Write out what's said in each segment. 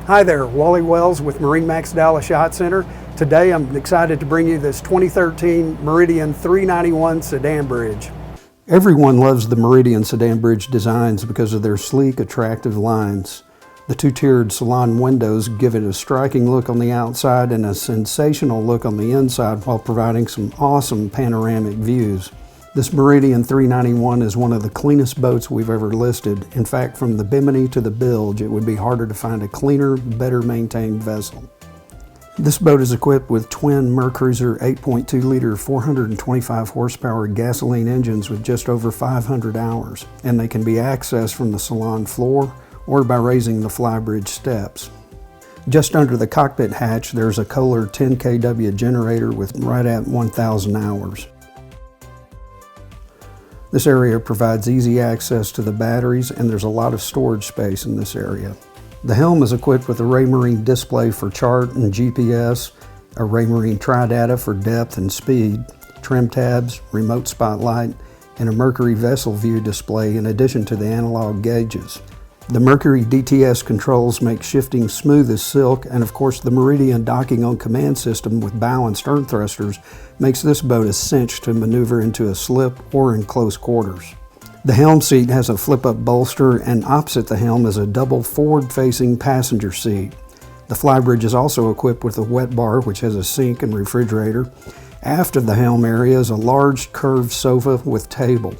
Hi there, Wally Wells with MarineMax Dallas Yacht Center. Today I'm excited to bring you this 2013 Meridian 391 sedan bridge. Everyone loves the Meridian sedan bridge designs because of their sleek, attractive lines. The two-tiered Salon windows give it a striking look on the outside and a sensational look on the inside while providing some awesome panoramic views. This Meridian 391 is one of the cleanest boats we've ever listed. In fact, from the bimini to the bilge, it would be harder to find a cleaner, better maintained vessel. This boat is equipped with twin Mercruiser 8.2-liter 425 horsepower gasoline engines with just over 500 hours, and they can be accessed from the Salon floor or by raising the Flybridge steps. Just under the cockpit hatch, there's a Kohler 10 kW generator with right at 1,000 hours. This area provides easy access to the batteries, and there's a lot of storage space in this area. The helm is equipped with a Raymarine display for chart and GPS, a Raymarine Tri-Data for depth and speed, trim tabs, remote spotlight, and a Mercury vessel view display in addition to the analog gauges. The Mercury DTS controls make shifting smooth as silk, and of course the Meridian docking on command system with bow and stern thrusters makes this boat a cinch to maneuver into a slip or in close quarters. The helm seat has a flip-up bolster, and opposite the helm is a double forward-facing passenger seat. The Flybridge is also equipped with a wet bar which has a sink and refrigerator. Aft of the helm area is a large curved sofa with table.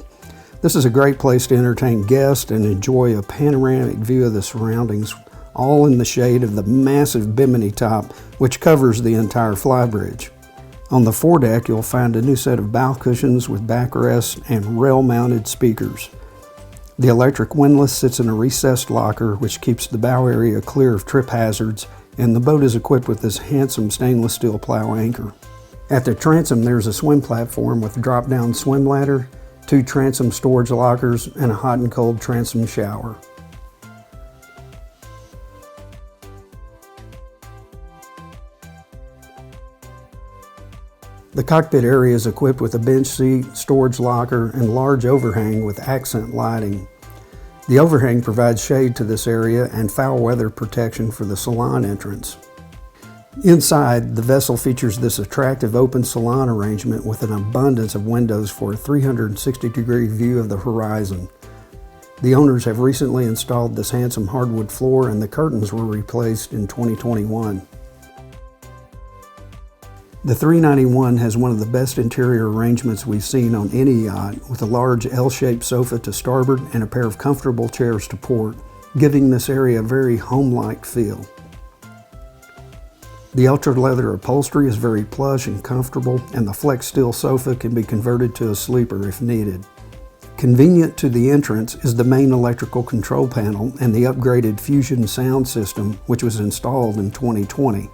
This is a great place to entertain guests and enjoy a panoramic view of the surroundings, all in the shade of the massive bimini top which covers the entire Flybridge. On the foredeck, you'll find a new set of bow cushions with backrests and rail-mounted speakers. The electric windlass sits in a recessed locker which keeps the bow area clear of trip hazards, and the boat is equipped with this handsome stainless steel plow anchor. At the transom, there's a swim platform with drop-down swim ladder, 2 transom storage lockers, and a hot and cold transom shower. The cockpit area is equipped with a bench seat, storage locker, and large overhang with accent lighting. The overhang provides shade to this area and foul weather protection for the Salon entrance. Inside, the vessel features this attractive open salon arrangement with an abundance of windows for a 360-degree view of the horizon. The owners have recently installed this handsome hardwood floor, and the curtains were replaced in 2021. The 391 has one of the best interior arrangements we've seen on any yacht, with a large L-shaped sofa to starboard and a pair of comfortable chairs to port, giving this area a very home-like feel. The ultra leather upholstery is very plush and comfortable, and the flex steel sofa can be converted to a sleeper if needed. Convenient to the entrance is the main electrical control panel and the upgraded Fusion sound system, which was installed in 2020.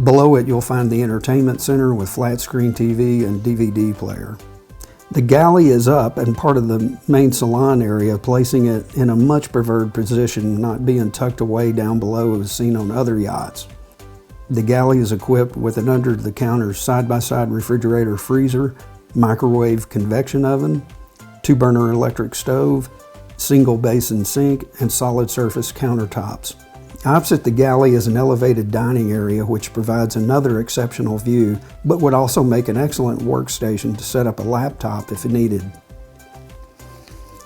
Below it, you'll find the entertainment center with flat screen TV and DVD player. The galley is up and part of the main salon area, placing it in a much preferred position, not being tucked away down below as seen on other yachts. The galley is equipped with an under-the-counter side-by-side refrigerator freezer, microwave convection oven, 2-burner electric stove, single basin sink, and solid surface countertops. Opposite the galley is an elevated dining area which provides another exceptional view, but would also make an excellent workstation to set up a laptop if needed.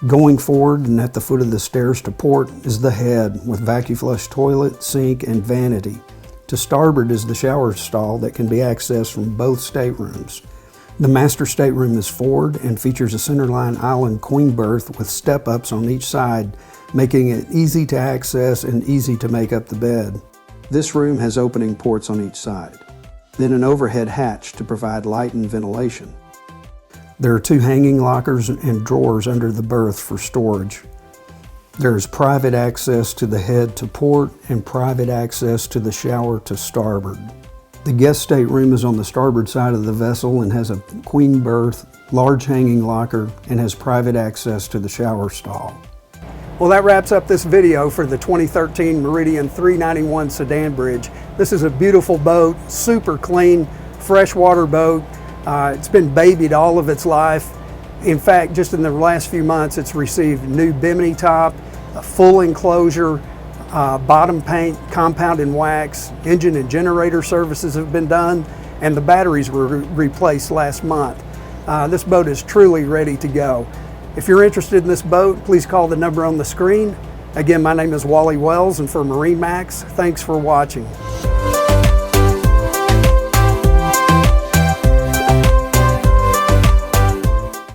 Going forward and at the foot of the stairs to port is the head with vacuum flush toilet, sink, and vanity. To starboard is the shower stall that can be accessed from both staterooms. The master stateroom is forward and features a centerline island queen berth with step-ups on each side, making it easy to access and easy to make up the bed. This room has opening ports on each side, then an overhead hatch to provide light and ventilation. There are 2 hanging lockers and drawers under the berth for storage. There is private access to the head to port and private access to the shower to starboard. The guest stateroom is on the starboard side of the vessel and has a queen berth, large hanging locker, and has private access to the shower stall. Well, that wraps up this video for the 2013 Meridian 391 sedan bridge. This is a beautiful boat, super clean, freshwater boat. It's been babied all of its life. In fact, just in the last few months, it's received new bimini top, a full enclosure, Bottom paint, compound and wax, engine and generator services have been done, and the batteries were replaced last month. This boat is truly ready to go. If you're interested in this boat, please call the number on the screen. Again, my name is Wally Wells, and for MarineMax, thanks for watching.